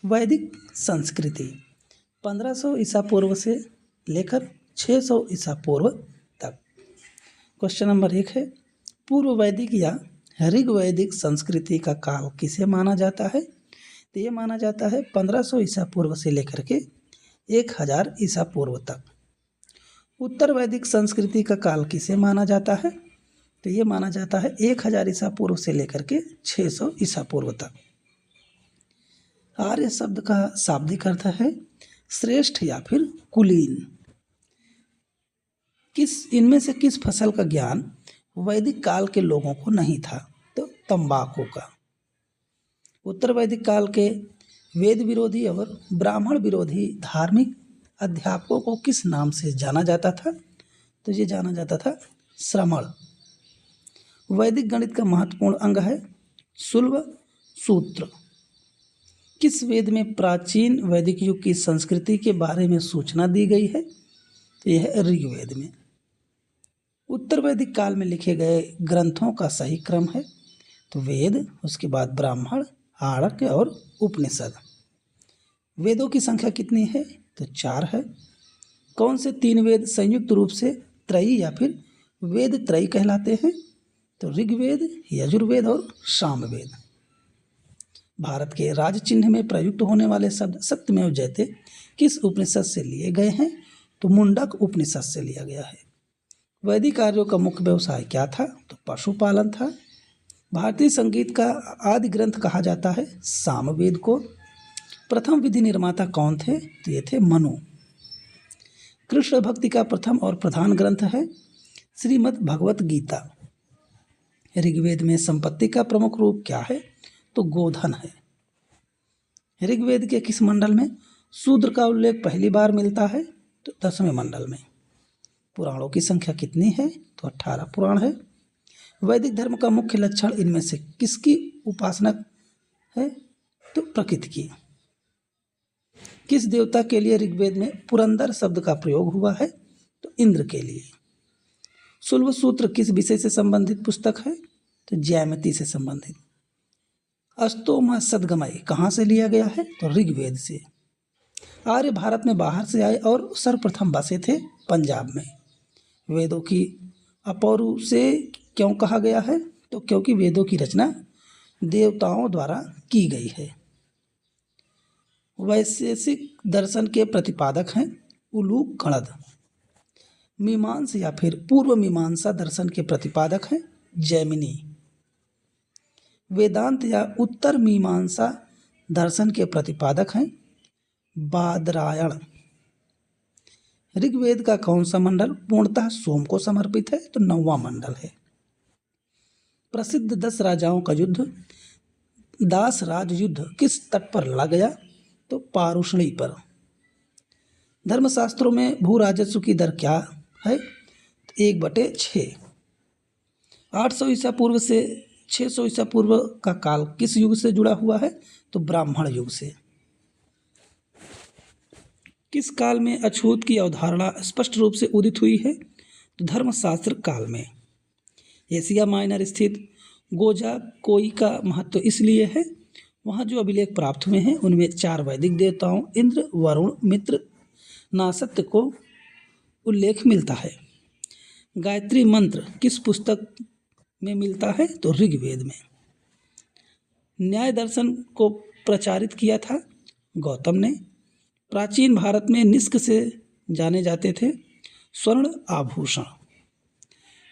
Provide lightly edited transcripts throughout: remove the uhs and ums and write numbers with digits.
वैदिक संस्कृति 1500 ईसा पूर्व से लेकर 600 ईसा पूर्व तक। क्वेश्चन नंबर 1 है, पूर्व वैदिक या ऋग्वैदिक संस्कृति का काल किसे माना जाता है? तो ये माना जाता है 1500 ईसा पूर्व से लेकर के 1000 ईसा पूर्व तक। उत्तर वैदिक संस्कृति का काल किसे माना जाता है? तो ये माना जाता है 1000 ईसा पूर्व से लेकर के 600 ईसा पूर्व तक। आर्य शब्द का शाब्दिक अर्थ है श्रेष्ठ या फिर कुलीन। इनमें से किस फसल का ज्ञान वैदिक काल के लोगों को नहीं था? तो तंबाकू का। उत्तर वैदिक काल के वेद विरोधी और ब्राह्मण विरोधी धार्मिक अध्यापकों को किस नाम से जाना जाता था? तो ये जाना जाता था श्रमण। वैदिक गणित का महत्वपूर्ण अंग है शुल्ब सूत्र। किस वेद में प्राचीन वैदिक युग की संस्कृति के बारे में सूचना दी गई है? तो यह है ऋग्वेद में। उत्तर वैदिक काल में लिखे गए ग्रंथों का सही क्रम है तो वेद, उसके बाद ब्राह्मण, आरण्यक और उपनिषद। वेदों की संख्या कितनी है? तो 4 है। कौन से 3 वेद संयुक्त रूप से त्रयी या फिर वेद त्रयी कहलाते हैं? तो ऋग्वेद, यजुर्वेद और सामवेद। भारत के राज चिन्ह में प्रयुक्त होने वाले शब्द सत्यमेव जयते किस उपनिषद से लिए गए हैं? तो मुंडक उपनिषद से लिया गया है। वैदिक आर्यों का मुख्य व्यवसाय क्या था? तो पशुपालन था। भारतीय संगीत का आदि ग्रंथ कहा जाता है सामवेद को। प्रथम विधि निर्माता कौन थे? तो ये थे मनु। कृष्ण भक्ति का प्रथम और प्रधान ग्रंथ है श्रीमद् भगवत गीता। ऋग्वेद में संपत्ति का प्रमुख रूप क्या है? तो गोधन है। ऋग्वेद के किस मंडल में शूद्र का उल्लेख पहली बार मिलता है? तो 10वें मंडल में। पुराणों की संख्या कितनी है? तो 18 पुराण है। वैदिक धर्म का मुख्य लक्षण इनमें से किसकी उपासना है? तो प्रकृति की। किस देवता के लिए ऋग्वेद में पुरंदर शब्द का प्रयोग हुआ है? तो इंद्र के लिए। शुल्ब सूत्र किस विषय से संबंधित पुस्तक है? तो ज्यामिति से संबंधित। अष्टोम सदगमय कहाँ से लिया गया है? तो ऋग्वेद से। आर्य भारत में बाहर से आए और सर्वप्रथम बसे थे पंजाब में। वेदों की अपौरु से क्यों कहा गया है? तो क्योंकि वेदों की रचना देवताओं द्वारा की गई है। वैशेषिक दर्शन के प्रतिपादक हैं उलूक गणद। मीमांस या फिर पूर्व मीमांसा दर्शन के प्रतिपादक हैं जैमिनी। वेदांत या उत्तर मीमांसा दर्शन के प्रतिपादक हैं बादरायण। ऋग्वेद का कौन सा मंडल पूर्णतः सोम को समर्पित है? तो 9वां मंडल है। प्रसिद्ध 10 राजाओं का युद्ध दास राज युद्ध किस तट पर लड़ा गया? तो पारुष्णी पर। धर्मशास्त्रों में भू राजस्व की दर क्या है? 1/6। 800 ईसा पूर्व से 600 ईसा पूर्व का काल किस युग से जुड़ा हुआ है? तो ब्राह्मण युग से। किस काल में अछूत की अवधारणा स्पष्ट रूप से उदित हुई है? तो धर्मशास्त्र काल में। एशिया माइनर स्थित गोजा कोई का महत्व इसलिए है वहाँ जो अभिलेख प्राप्त हुए हैं उनमें 4 वैदिक देवताओं इंद्र, वरुण, मित्र, नासत्य को उल्लेख मिलता है। गायत्री मंत्र किस पुस्तक में मिलता है? तो ऋग्वेद में। न्याय दर्शन को प्रचारित किया था गौतम ने। प्राचीन भारत में निष्क से जाने जाते थे स्वर्ण आभूषण।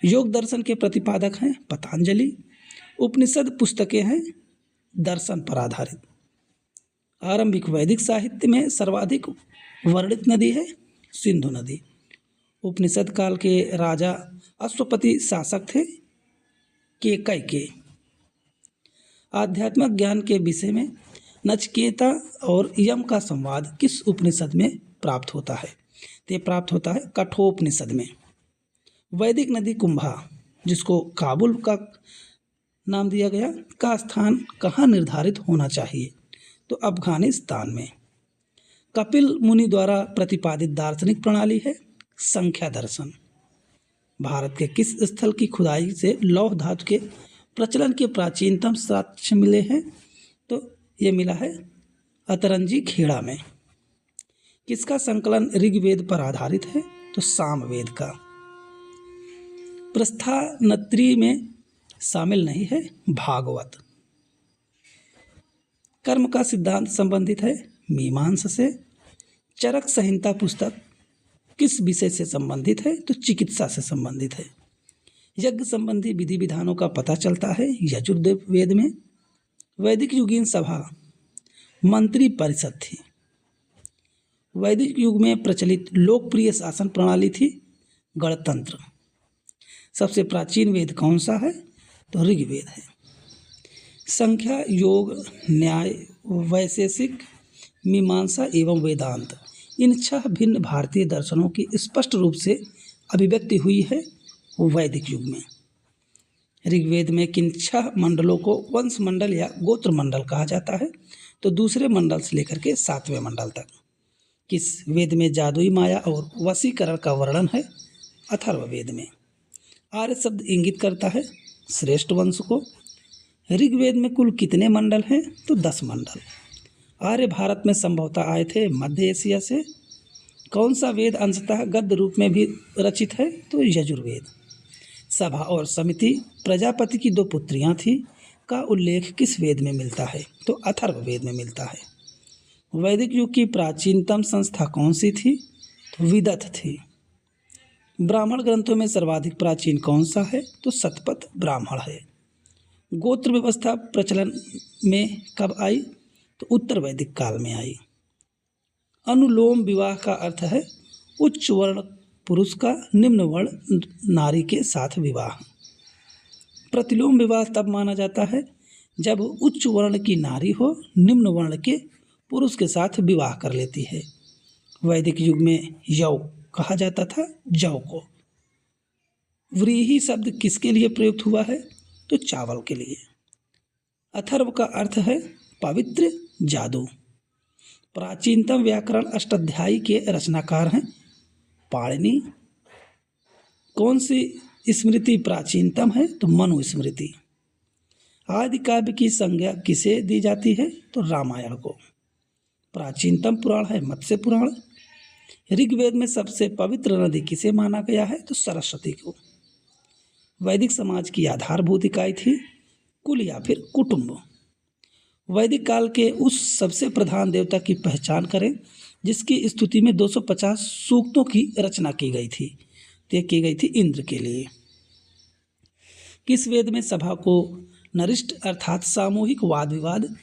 योग दर्शन के प्रतिपादक हैं पतंजलि। उपनिषद पुस्तकें हैं दर्शन पर आधारित। आरंभिक वैदिक साहित्य में सर्वाधिक वर्णित नदी है सिंधु नदी। उपनिषद काल के राजा अश्वपति शासक थे केकय के। आध्यात्मिक ज्ञान के विषय में नचिकेता और यम का संवाद किस उपनिषद में प्राप्त होता है? ये प्राप्त होता है कठोपनिषद में। वैदिक नदी कुंभा जिसको काबुल का नाम दिया गया का स्थान कहाँ निर्धारित होना चाहिए? तो अफगानिस्तान में। कपिल मुनि द्वारा प्रतिपादित दार्शनिक प्रणाली है संख्या दर्शन। भारत के किस स्थल की खुदाई से लौह धातु के प्रचलन के प्राचीनतम साक्ष्य मिले हैं? तो ये मिला है अतरंजी खेड़ा में। किसका संकलन ऋग्वेद पर आधारित है? तो सामवेद का। प्रस्थानत्रयी में शामिल नहीं है भागवत। कर्म का सिद्धांत संबंधित है मीमांसा से। चरक संहिता पुस्तक किस विषय से संबंधित है? तो चिकित्सा से संबंधित है। यज्ञ संबंधी विधि विधानों का पता चलता है यजुर्वेद में। वैदिक युगीन सभा मंत्री परिषद थी। वैदिक युग में प्रचलित लोकप्रिय शासन प्रणाली थी गणतंत्र। सबसे प्राचीन वेद कौन सा है? तो ऋग्वेद है। संख्या, योग, न्याय, वैशेषिक, मीमांसा एवं वेदांत, इन 6 भिन्न भारतीय दर्शनों की स्पष्ट रूप से अभिव्यक्ति हुई है वैदिक युग में। ऋग्वेद में किन 6 मंडलों को वंश मंडल या गोत्र मंडल कहा जाता है? तो दूसरे मंडल से लेकर के 7वें मंडल तक। किस वेद में जादुई माया और वशीकरण का वर्णन है? अथर्ववेद में। आर्य शब्द इंगित करता है श्रेष्ठ वंश को। ऋग्वेद में कुल कितने मंडल हैं? तो 10 मंडल। आर्य भारत में संभवतः आए थे मध्य एशिया से। कौन सा वेद अंशतः गद्य रूप में भी रचित है? तो यजुर्वेद। सभा और समिति, प्रजापति की 2 पुत्रियां थीं का उल्लेख किस वेद में मिलता है? तो अथर्ववेद में मिलता है। वैदिक युग की प्राचीनतम संस्था कौन सी थी? तो विदथ थी। ब्राह्मण ग्रंथों में सर्वाधिक प्राचीन कौन सा है? तो शतपथ ब्राह्मण है। गोत्र व्यवस्था प्रचलन में कब आई? तो उत्तर वैदिक काल में आई। अनुलोम विवाह का अर्थ है उच्च वर्ण पुरुष का निम्न वर्ण नारी के साथ विवाह। प्रतिलोम विवाह तब माना जाता है जब उच्च वर्ण की नारी हो निम्न वर्ण के पुरुष के साथ विवाह कर लेती है। वैदिक युग में यौ कहा जाता था जौ को। व्रीहि शब्द किसके लिए प्रयुक्त हुआ है? तो चावल के लिए। अथर्व का अर्थ है पवित्र, जादू। प्राचीनतम व्याकरण अष्टाध्यायी के रचनाकार हैं पाणिनि। कौन सी स्मृति प्राचीनतम है? तो मनुस्मृति। आदि काव्य की संज्ञा किसे दी जाती है? तो रामायण को। प्राचीनतम पुराण है मत्स्य पुराण। ऋग्वेद में सबसे पवित्र नदी किसे माना गया है? तो सरस्वती को। वैदिक समाज की आधारभूत इकाई थी कुल या फिर कुटुंब। वैदिक काल के उस सबसे प्रधान देवता की पहचान करें जिसकी स्तुति में 250 सूक्तों की रचना की गई थी। तो की गई थी इंद्र के लिए। किस वेद में सभा को नरिष्ठ अर्थात सामूहिक वाद विवाद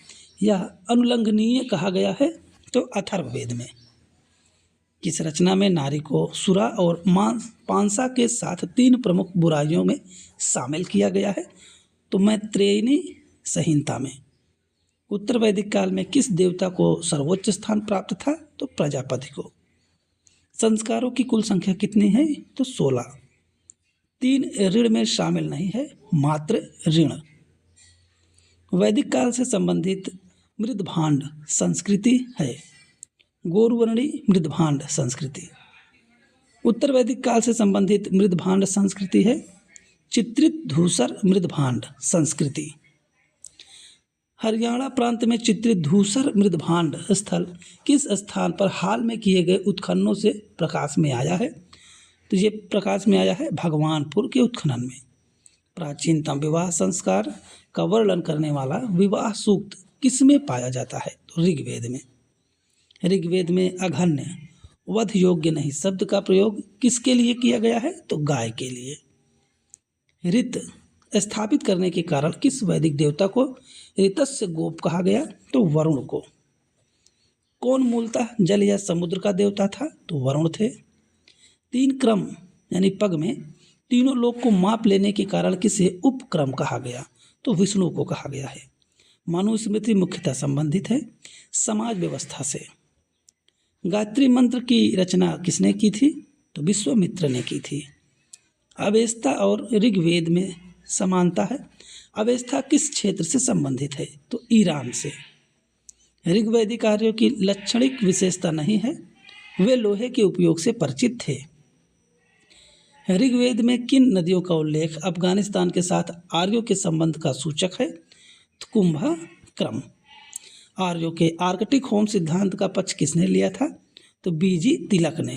या अनुल्लंघनीय कहा गया है? तो अथर्ववेद में। किस रचना में नारी को सुरा और पांसा के साथ 3 प्रमुख बुराइयों में शामिल किया गया है? तो मैत्रेयी संहिता में। उत्तर वैदिक काल में किस देवता को सर्वोच्च स्थान प्राप्त था? तो प्रजापति को। संस्कारों की कुल संख्या कितनी है? तो 16। 3 ऋण में शामिल नहीं है मात्र ऋण। वैदिक काल से संबंधित मृदभांड संस्कृति है गौरवर्णी मृदभांड संस्कृति। उत्तर वैदिक काल से संबंधित मृदभांड संस्कृति है चित्रित धूसर मृदभांड संस्कृति। हरियाणा प्रांत में चित्रित धूसर मृदभांड स्थल किस स्थान पर हाल में किए गए उत्खननों से प्रकाश में आया है? तो ये प्रकाश में आया है भगवानपुर के उत्खनन में। प्राचीनतम विवाह संस्कार का वर्णन करने वाला विवाह सूक्त किसमें पाया जाता है? तो ऋग्वेद में। ऋग्वेद में अघन्य, वध योग्य नहीं शब्द का प्रयोग किसके लिए किया गया है? तो गाय के लिए। ऋत स्थापित करने के कारण किस वैदिक देवता को ऋतस्य गोप कहा गया? तो वरुण को। कौन मूलतः जल या समुद्र का देवता था? तो वरुण थे। 3 क्रम यानी पग में तीनों लोक को माप लेने के कारण किसे उपक्रम कहा गया? तो विष्णु को कहा गया है। मनुस्मृति मुख्यतः संबंधित है समाज व्यवस्था से। गायत्री मंत्र की रचना किसने की थी? तो विश्वामित्र ने की थी। अवेस्ता और ऋग्वेद में समानता है। अवेस्ता किस क्षेत्र से संबंधित है? तो ईरान से। ऋग्वैदिक आर्यों की लक्षणिक विशेषता नहीं है, वे लोहे के उपयोग से परिचित थे। ऋग्वेद में किन नदियों का उल्लेख अफगानिस्तान के साथ आर्यों के संबंध का सूचक है? तो कुंभा क्रम। आर्यों के आर्कटिक होम सिद्धांत का पक्ष किसने लिया था? तो बीजी तिलक ने,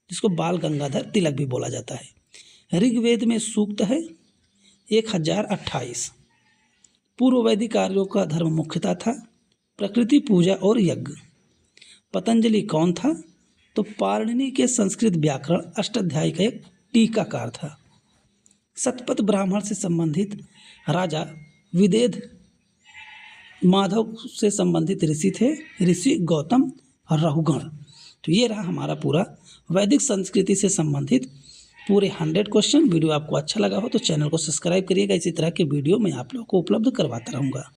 जिसको बाल गंगाधर तिलक भी बोला जाता है। ऋग्वेद में सूक्त है 1028। पूर्व वैदिक आर्यों का धर्म मुख्यतः था प्रकृति पूजा और यज्ञ। पतंजलि कौन था? तो पाणिनि के संस्कृत व्याकरण अष्टाध्यायी का एक टीकाकार था। शतपथ ब्राह्मण से संबंधित राजा विदेह माधव से संबंधित ऋषि थे ऋषि गौतम और रहुगण। तो ये रहा हमारा पूरा वैदिक संस्कृति से संबंधित पूरे 100 क्वेश्चन। वीडियो आपको अच्छा लगा हो तो चैनल को सब्सक्राइब करिएगा। इसी तरह के वीडियो मैं आप लोगों को उपलब्ध करवाता रहूँगा।